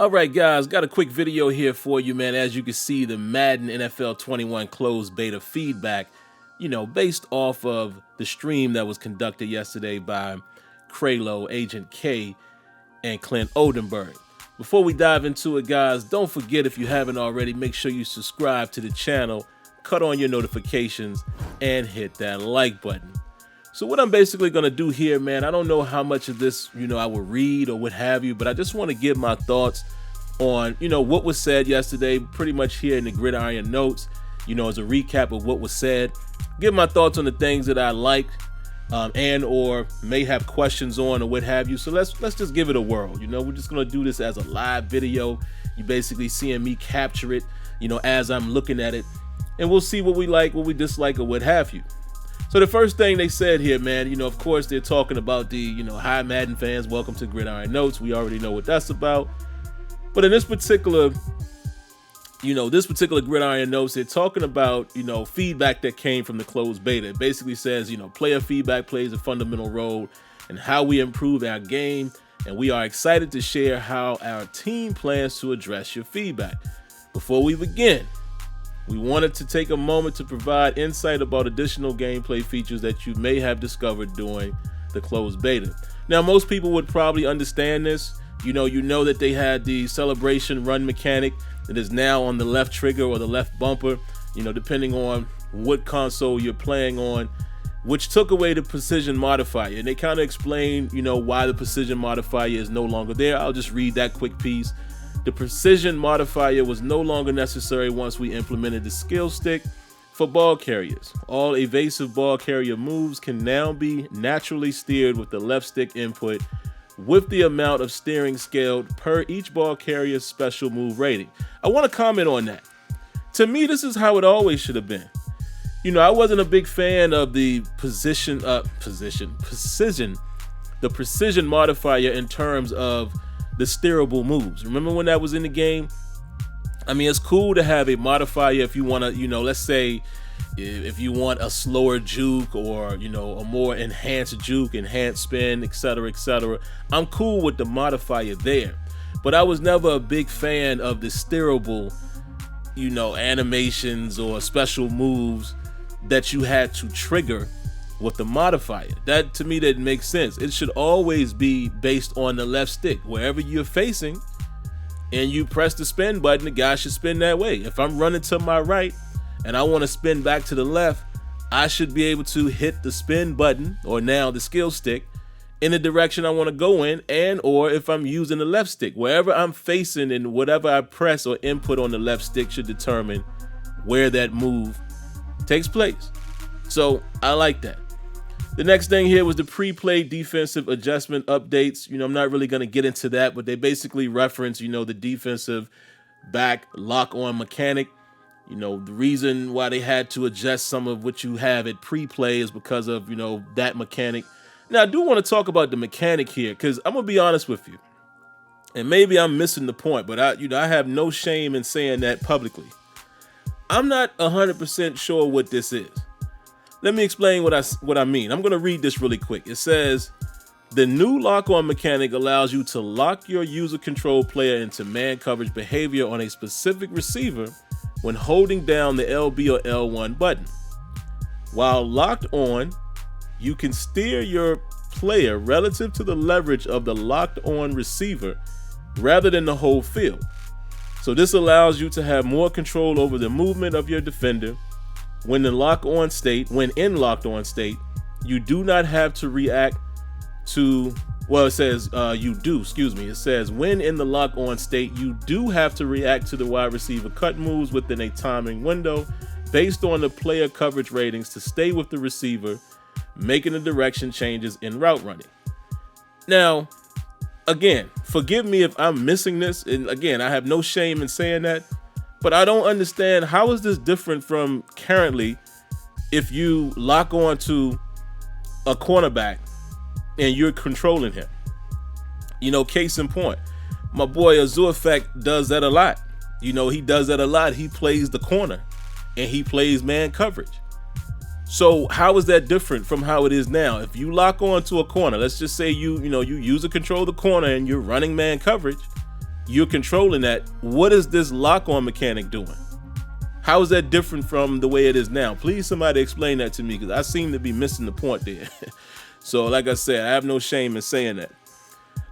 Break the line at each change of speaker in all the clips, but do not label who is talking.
All right, guys, got a quick video here for you, man. As you can see, the Madden NFL 21 closed beta feedback, based off of the stream that was conducted yesterday by Kralo, Agent K, and Clint Oldenburg. Before we dive into it, guys, don't forget, if you haven't already, make sure you subscribe to the channel, cut on your notifications, and hit that like button. So what I'm basically going to do here, man, I don't know how much of this, I will read or what have you, but I just want to give my thoughts on, what was said yesterday, pretty much here in the Gridiron notes, as a recap of what was said. Give my thoughts on the things that I liked and or may have questions on or what have you. So let's just give it a whirl. We're just going to do this as a live video. You basically seeing me capture it, as I'm looking at it, and we'll see what we like, what we dislike, or what have you. So the first thing they said here, man, of course they're talking about the, hi Madden fans, welcome to Gridiron Notes. We already know what that's about. But in this particular, Gridiron Notes, they're talking about, feedback that came from the closed beta. It basically says, player feedback plays a fundamental role in how we improve our game, and we are excited to share how our team plans to address your feedback. Before we begin, we wanted to take a moment to provide insight about additional gameplay features that you may have discovered during the closed beta. Now, most people would probably understand this. You know that they had the celebration run mechanic that is now on the left trigger or the left bumper, depending on what console you're playing on, which took away the precision modifier. And they kind of explained, why the precision modifier is no longer there. I'll just read that quick piece. The precision modifier was no longer necessary once we implemented the skill stick for ball carriers. All evasive ball carrier moves can now be naturally steered with the left stick input, with the amount of steering scaled per each ball carrier's special move rating. I want to comment on that. To me, this is how it always should have been. I wasn't a big fan of the precision modifier in terms of the steerable moves. Remember when that was in the game? I mean, it's cool to have a modifier if you want to, let's say if you want a slower juke or, a more enhanced juke, enhanced spin, etc., etc. I'm cool with the modifier there. But I was never a big fan of the steerable, animations or special moves that you had to trigger with the modifier. That, to me, didn't make sense. It should always be based on the left stick. Wherever you're facing and you press the spin button, the guy should spin that way. If I'm running to my right and I want to spin back to the left, I should be able to hit the spin button, or now the skill stick, in the direction I want to go in, and or if I'm using the left stick. Wherever I'm facing and whatever I press or input on the left stick should determine where that move takes place. So I like that. The next thing here was the pre-play defensive adjustment updates. I'm not really going to get into that, but they basically reference, the defensive back lock-on mechanic. The reason why they had to adjust some of what you have at pre-play is because of, that mechanic. Now, I do want to talk about the mechanic here, because I'm going to be honest with you, and maybe I'm missing the point, but I have no shame in saying that publicly. I'm not 100% sure what this is. Let me explain what I mean. I'm going to read this really quick. It says, the new lock-on mechanic allows you to lock your user-controlled player into man coverage behavior on a specific receiver when holding down the LB or L1 button. While locked on, you can steer your player relative to the leverage of the locked-on receiver rather than the whole field. So this allows you to have more control over the movement of your defender. When in locked-on state, you do not have to react to, it says it says when in the lock-on state, you do have to react to the wide receiver cut moves within a timing window based on the player coverage ratings to stay with the receiver, making the direction changes in route running. Now, again, forgive me if I'm missing this, and again, I have no shame in saying that, but I don't understand, how is this different from currently if you lock on to a cornerback and you're controlling him? Case in point, my boy Azure Effect does that a lot. He does that a lot. He plays the corner and he plays man coverage. So how is that different from how it is now? If you lock on to a corner, let's just say you use a control the corner and you're running man coverage, you're controlling that. What is this lock-on mechanic doing? How is that different from the way it is now? Please, somebody explain that to me, because I seem to be missing the point there. So like I said, I have no shame in saying that.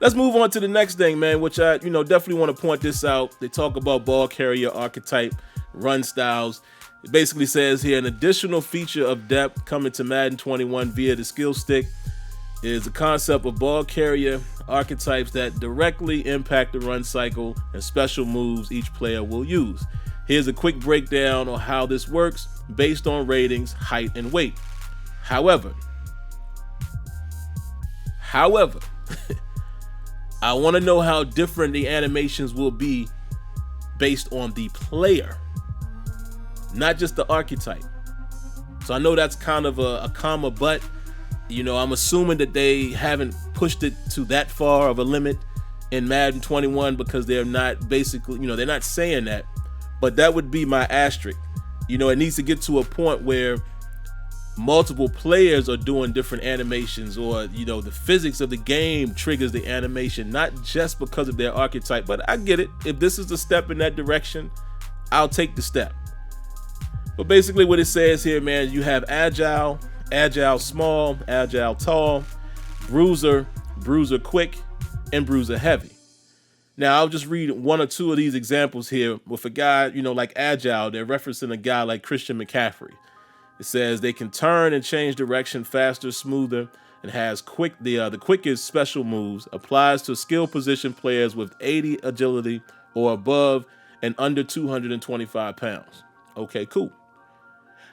Let's move on to the next thing, man, which I definitely want to point this out. They talk about ball carrier archetype, run styles. It basically says here, an additional feature of depth coming to Madden 21 via the skill stick is the concept of ball carrier archetypes that directly impact the run cycle and special moves each player will use. Here's a quick breakdown on how this works based on ratings, height, and weight. However, I want to know how different the animations will be based on the player, not just the archetype. So I know that's kind of a comma, but I'm assuming that they haven't pushed it to that far of a limit in Madden 21, because they're not basically, they're not saying that. But that would be my asterisk. It needs to get to a point where multiple players are doing different animations, or the physics of the game triggers the animation, not just because of their archetype. But I get it. If this is a step in that direction, I'll take the step. But basically what it says here, man, you have agile small, agile tall, bruiser quick, and bruiser heavy. Now, I'll just read one or two of these examples here. With a guy, like agile, they're referencing a guy like Christian McCaffrey. It says they can turn and change direction faster, smoother, and has the quickest special moves, applies to skill position players with 80 agility or above and under 225 pounds. Okay, cool.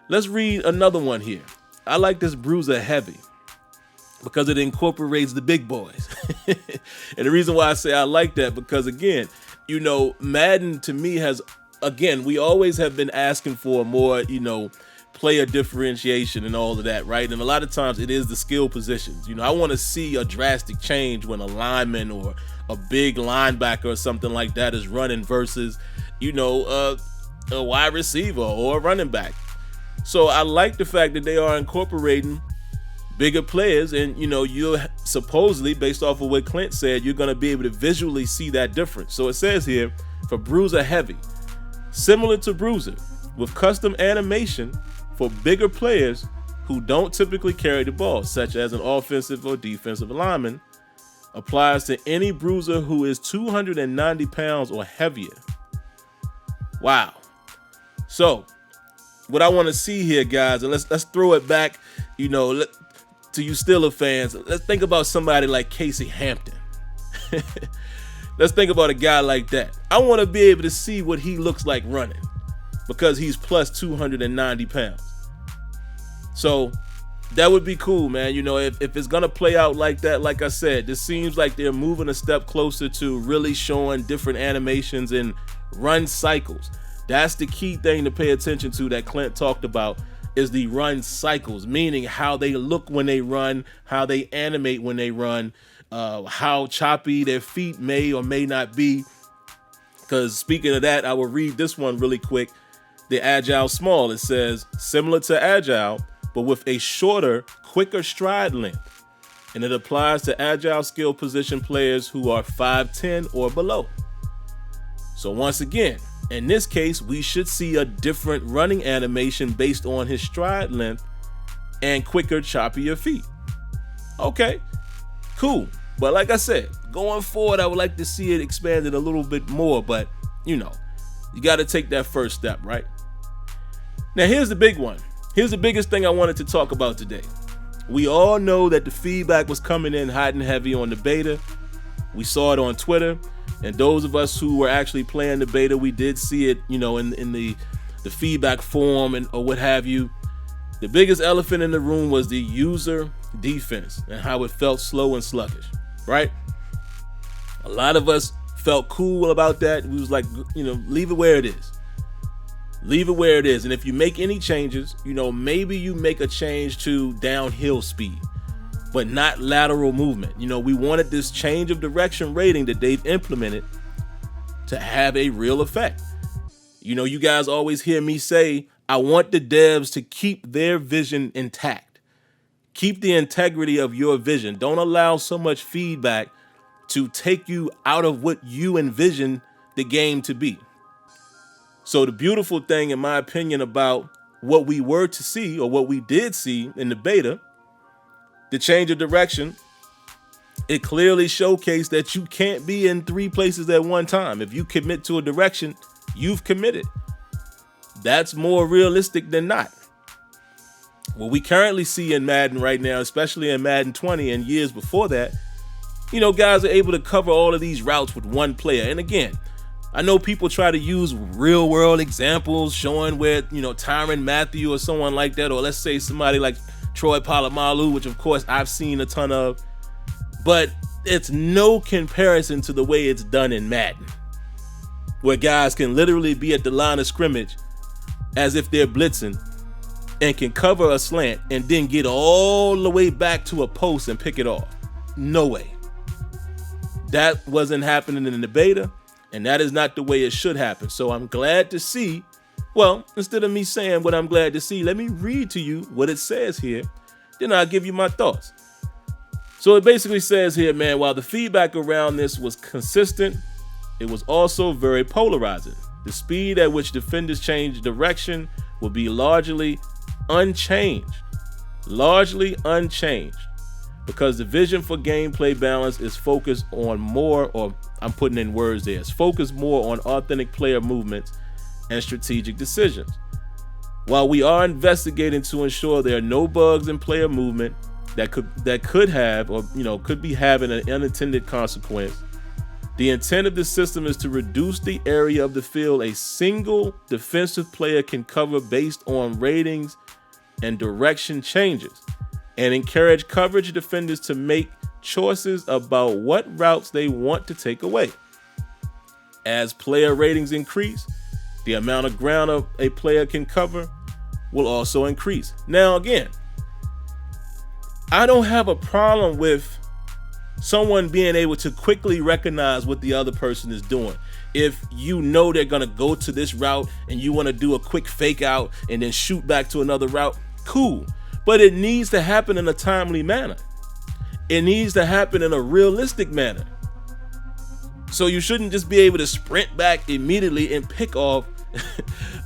Let's read another one here. I like this bruiser heavy because it incorporates the big boys. And the reason why I say I like that, because again, Madden to me we always have been asking for more, player differentiation and all of that, right? And a lot of times it is the skill positions. I want to see a drastic change when a lineman or a big linebacker or something like that is running versus, a wide receiver or a running back. So I like the fact that they are incorporating bigger players, and you're supposedly, based off of what Clint said, you're going to be able to visually see that difference. So it says here, for bruiser heavy, similar to bruiser, with custom animation for bigger players who don't typically carry the ball, such as an offensive or defensive lineman, applies to any bruiser who is 290 pounds or heavier. Wow. So what I want to see here, guys, and let's throw it back, to you Steelers fans. Let's think about somebody like Casey Hampton. Let's think about a guy like that. I want to be able to see what he looks like running, because he's plus 290 pounds. So that would be cool, man. If it's going to play out like that, like I said, this seems like they're moving a step closer to really showing different animations and run cycles. That's the key thing to pay attention to that Clint talked about, is the run cycles, meaning how they look when they run, how they animate when they run, how choppy their feet may or may not be. Because speaking of that, I will read this one really quick. The agile small, it says, similar to agile, but with a shorter, quicker stride length. And it applies to agile skill position players who are 5'10" or below. So once again, in this case, we should see a different running animation based on his stride length and quicker, choppier feet. Okay, cool. But like I said, going forward, I would like to see it expanded a little bit more, but you got to take that first step, right? Now, here's the big one. Here's the biggest thing I wanted to talk about today. We all know that the feedback was coming in hot and heavy on the beta. We saw it on Twitter. And those of us who were actually playing the beta, we did see it, in the feedback form or what have you. The biggest elephant in the room was the user defense and how it felt slow and sluggish, right? A lot of us felt cool about that. We was like, leave it where it is. Leave it where it is. And if you make any changes, maybe you make a change to downhill speed, but not lateral movement. We wanted this change of direction rating that they've implemented to have a real effect. You guys always hear me say, I want the devs to keep their vision intact. Keep the integrity of your vision. Don't allow so much feedback to take you out of what you envision the game to be. So the beautiful thing, in my opinion, about what we were to see, or what we did see in the beta, the change of direction, it clearly showcased that you can't be in 3 places at one time. If you commit to a direction, you've committed. That's more realistic than not. What we currently see in Madden right now, especially in Madden 20 and years before that, guys are able to cover all of these routes with one player. And again, I know people try to use real world examples showing where, Tyrann Mathieu or someone like that, or let's say somebody like Troy Polamalu, which of course I've seen a ton of, but it's no comparison to the way it's done in Madden, where guys can literally be at the line of scrimmage as if they're blitzing and can cover a slant and then get all the way back to a post and pick it off. No way. That wasn't happening in the beta, and that is not the way it should happen. So I'm glad to see, well, instead of me saying what I'm glad to see, let me read to you what it says here, then I'll give you my thoughts. So it basically says here, man, while the feedback around this was consistent, it was also very polarizing. The speed at which defenders change direction will be largely unchanged, because the vision for gameplay balance is focused on more, or I'm putting in words there, it's focused more on authentic player movements and strategic decisions. While we are investigating to ensure there are no bugs in player movement that could have, or could be having an unintended consequence, the intent of the system is to reduce the area of the field a single defensive player can cover based on ratings and direction changes, and encourage coverage defenders to make choices about what routes they want to take away. As player ratings increase, the amount of ground a player can cover will also increase. Now again, I don't have a problem with someone being able to quickly recognize what the other person is doing. If they're gonna go to this route and you want to do a quick fake out and then shoot back to another route, cool. But it needs to happen in a timely manner. It needs to happen in a realistic manner. So you shouldn't just be able to sprint back immediately and pick off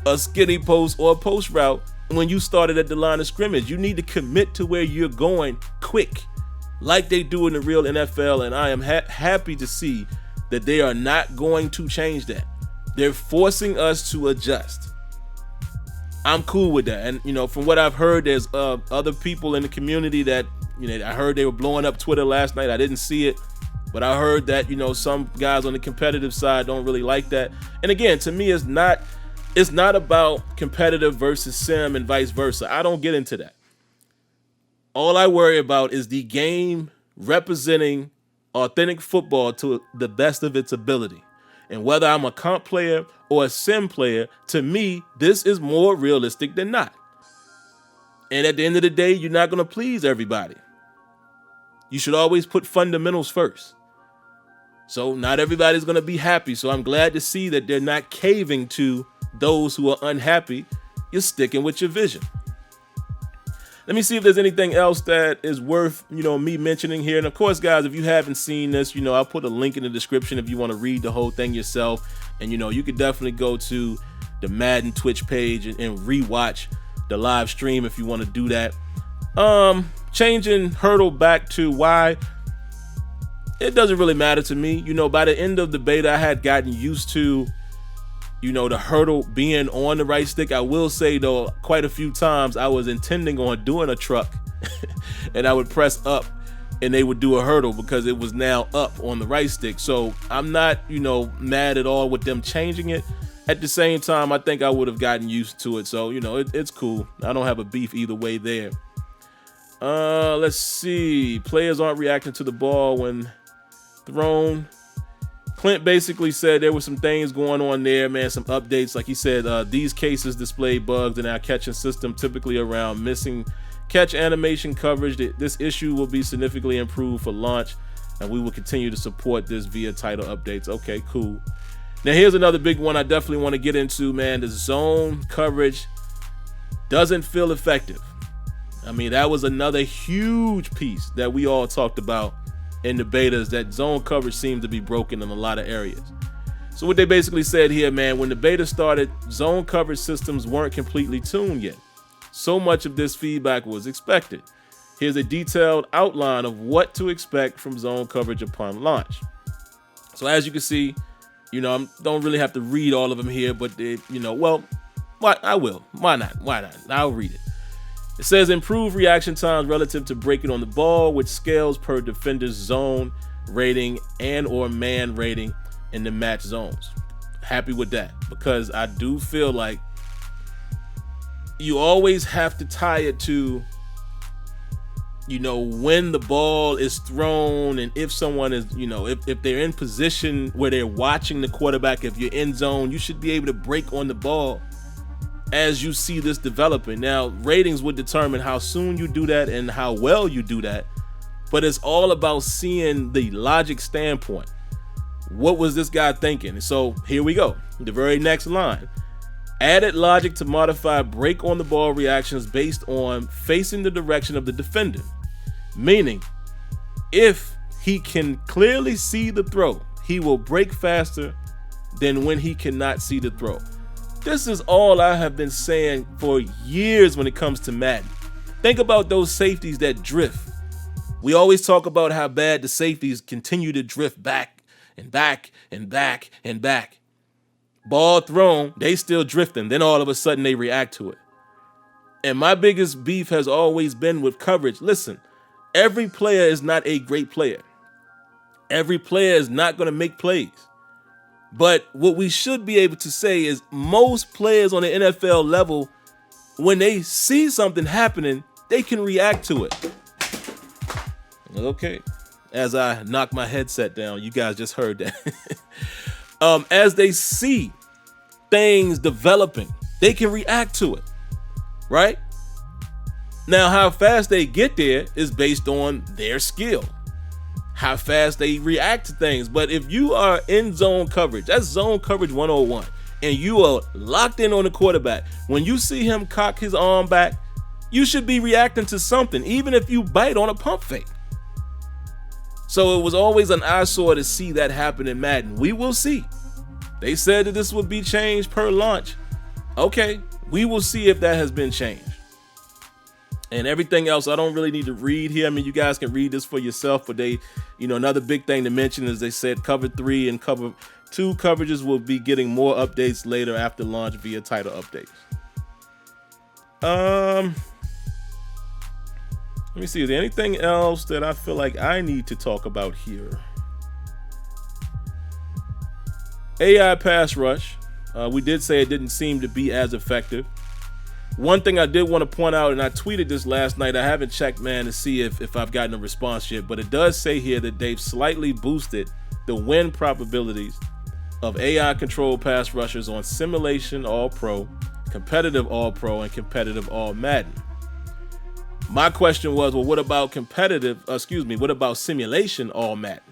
a skinny post or a post route when you started at the line of scrimmage. You need to commit to where you're going quick, like they do in the real NFL, and I am happy to see that they are not going to change that. They're forcing us to adjust. I'm cool with that. And from what I've heard, there's other people in the community that I heard they were blowing up Twitter last night. I didn't see it, but I heard that some guys on the competitive side don't really like that. And again, to me, it's not about competitive versus sim and vice versa. I don't get into that. All I worry about is the game representing authentic football to the best of its ability. And whether I'm a comp player or a sim player, to me, this is more realistic than not. And at the end of the day, you're not going to please everybody. You should always put fundamentals first. So not everybody's going to be happy. So I'm glad to see that they're not caving to those who are unhappy. You're sticking with your vision. Let me see if there's anything else that is worth, me mentioning here. And of course, guys, if you haven't seen this, I'll put a link in the description if you want to read the whole thing yourself. And, you could definitely go to the Madden Twitch page and rewatch the live stream if you want to do that. Changing hurdle back to Y, it doesn't really matter to me. By the end of the beta, I had gotten used to the hurdle being on the right stick. I will say, though, quite a few times I was intending on doing a truck and I would press up and they would do a hurdle because it was now up on the right stick. So I'm not, mad at all with them changing it. At the same time, I think I would have gotten used to it. So, it's cool. I don't have a beef either way there. Let's see. Players aren't reacting to the ball when thrown. Clint basically said there were some things going on there, man, some updates. Like he said, these cases display bugs in our catching system, typically around missing catch animation coverage. This issue will be significantly improved for launch, and we will continue to support this via title updates. Okay, cool. Now, here's another big one I definitely want to get into, man. The zone coverage doesn't feel effective. I mean, that was another huge piece that we all talked about in the beta is that zone coverage seems to be broken in a lot of areas. So what they basically said here, man, when the beta started, zone coverage systems weren't completely tuned yet. So much of this feedback was expected. Here's a detailed outline of what to expect from zone coverage upon launch. So as you can see, I don't really have to read all of them here, but I will. Why not? I'll read it. It says improve reaction times relative to breaking on the ball, which scales per defender's zone rating and or man rating in the match zones. Happy with that, because I do feel like you always have to tie it to, when the ball is thrown, and if someone is, if they're in position where they're watching the quarterback, if you're in zone, you should be able to break on the ball as you see this developing. Now, ratings would determine how soon you do that and how well you do that, but it's all about seeing the logic standpoint. What was this guy thinking? So here we go. The very next line. Added logic to modify break on the ball reactions based on facing the direction of the defender. Meaning, if he can clearly see the throw, he will break faster than when he cannot see the throw. This is all I have been saying for years when it comes to Madden. Think about those safeties that drift. We always talk about how bad the safeties continue to drift back and back and back and back. Ball thrown, they still drifting. Then all of a sudden they react to it. And my biggest beef has always been with coverage. Listen, every player is not a great player. Every player is not going to make plays. But what we should be able to say is most players on the NFL level, when they see something happening, they can react to it. Okay. As I knock my headset down, you guys just heard that. As they see things developing, they can react to it, right? Now, how fast they get there is based on their skill, how fast they react to things. But if you are in zone coverage, that's zone coverage 101, and you are locked in on the quarterback, when you see him cock his arm back, you should be reacting to something, even if you bite on a pump fake. So it was always an eyesore to see that happen in Madden. We will see. They said that this would be changed per launch. Okay, we will see if that has been changed. And everything else, I don't really need to read here. I mean, you guys can read this for yourself, but they, another big thing to mention is they said cover 3 and cover 2 coverages will be getting more updates later after launch via title updates. Let me see, is there anything else that I feel like I need to talk about here? AI pass rush. We did say it didn't seem to be as effective. One thing I did want to point out, and I tweeted this last night, I haven't checked, man, to see if I've gotten a response yet, but it does say here that they've slightly boosted the win probabilities of AI-controlled pass rushers on Simulation All-Pro, Competitive All-Pro, and Competitive All-Madden. My question was, well, what about what about Simulation All-Madden?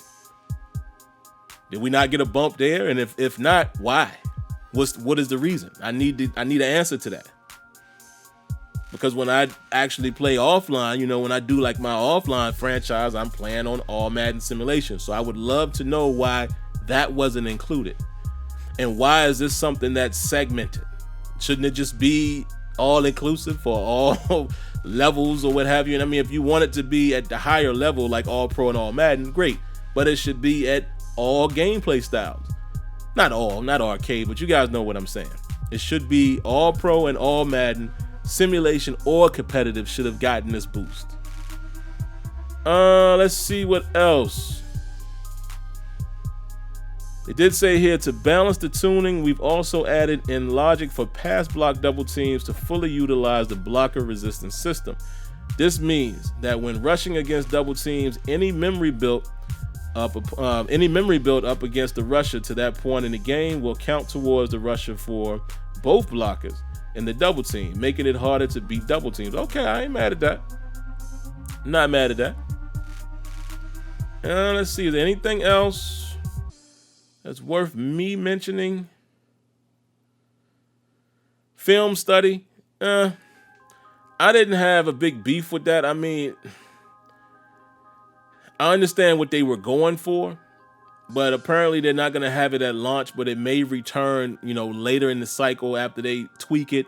Did we not get a bump there? And if not, why? What is the reason? I need an answer to that. Because when I actually play offline, when I do like my offline franchise, I'm playing on all Madden Simulation. So I would love to know why that wasn't included. And why is this something that's segmented? Shouldn't it just be all inclusive for all levels or what have you? And I mean, if you want it to be at the higher level, like all pro and all Madden, great. But it should be at all gameplay styles. Not arcade, but you guys know what I'm saying. It should be all pro and all Madden. Simulation or competitive should have gotten this boost. Let's see what else. They did say here, to balance the tuning, we've also added in logic for pass block double teams to fully utilize the blocker resistance system. This means that when rushing against double teams, any memory built up against the rusher to that point in the game will count towards the rusher for both blockers in the double team, making it harder to beat double teams. Okay, I ain't mad at that. Not mad at that. Let's see, is there anything else that's worth me mentioning? Film study. I didn't have a big beef with that. I mean, I understand what they were going for, but apparently they're not going to have it at launch, but it may return, later in the cycle after they tweak it.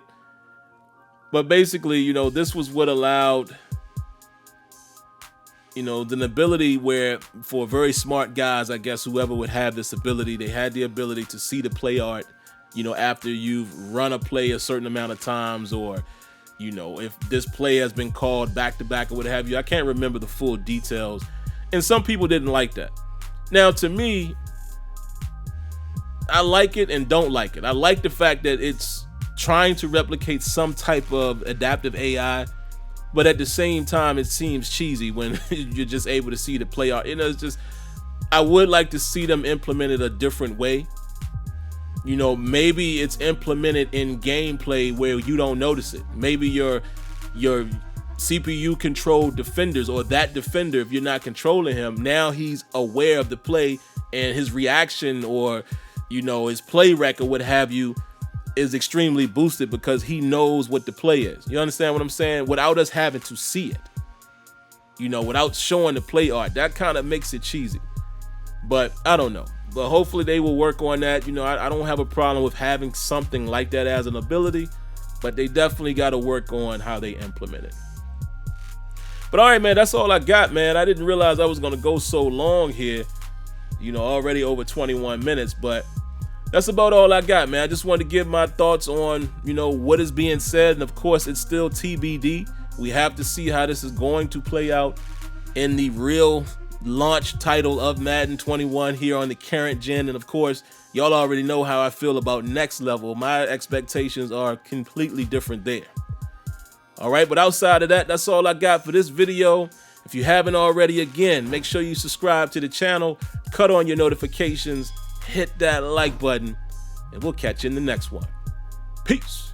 But basically, this was what allowed, the ability where for very smart guys, I guess, whoever would have this ability, they had the ability to see the play art, after you've run a play a certain amount of times, or, if this play has been called back to back or what have you. I can't remember the full details. And some people didn't like that. Now, to me, I like it and don't like it. I like the fact that it's trying to replicate some type of adaptive AI, but at the same time, it seems cheesy when you're just able to see the play art. It's just, I would like to see them implement it a different way. Maybe it's implemented in gameplay where you don't notice it. Maybe your CPU controlled defenders, or that defender, if you're not controlling him, now he's aware of the play, and his reaction or his play record, what have you, is extremely boosted because he knows what the play is. You understand what I'm saying? Without us having to see it, without showing the play art. That kind of makes it cheesy, but I don't know. But hopefully they will work on that. I don't have a problem with having something like that as an ability, but they definitely got to work on how they implement it. But all right, man, that's all I got, man. I didn't realize I was going to go so long here, already over 21 minutes, but that's about all I got, man. I just wanted to give my thoughts on, what is being said. And of course, it's still TBD. We have to see how this is going to play out in the real launch title of Madden 21 here on the current gen. And of course, y'all already know how I feel about next level. My expectations are completely different there. All right, but outside of that, that's all I got for this video. If you haven't already, again, make sure you subscribe to the channel, cut on your notifications, hit that like button, and we'll catch you in the next one. Peace.